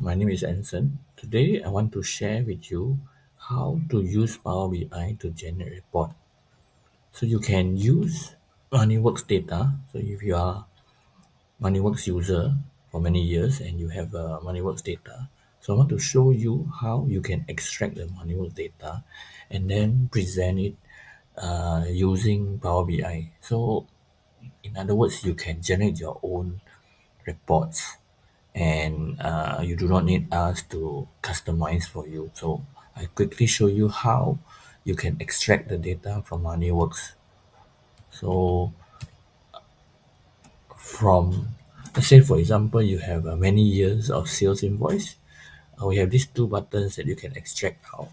My name is Anson. Today I want to share with you how to use Power BI to generate report. So you can use moneyworks data. So if you are moneyworks user for many years and you have moneyworks data, so I want to show you how you can extract the moneyworks data and then present it using Power BI. So in other words, you can generate your own reports and you do not need us to customize for you. So I quickly show you how you can extract the data from moneyworks. So from, let's say for example, you have many years of sales invoice. We have these two buttons that you can extract out.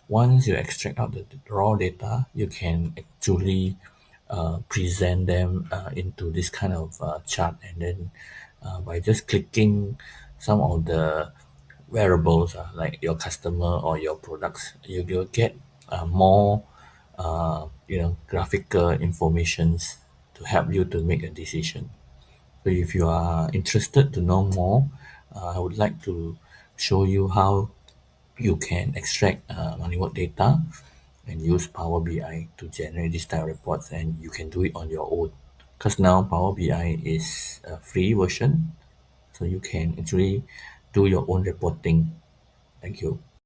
Once you extract out the raw data, you can actually present them into this kind of chart, and then by just clicking some of the variables like your customer or your products, you will get more graphical informations to help you to make a decision. So if you are interested to know more, I would like to show you how you can extract money work data and use Power BI to generate this type of reports, and you can do it on your own. Because now Power BI is a free version, so you can actually do your own reporting. Thank you.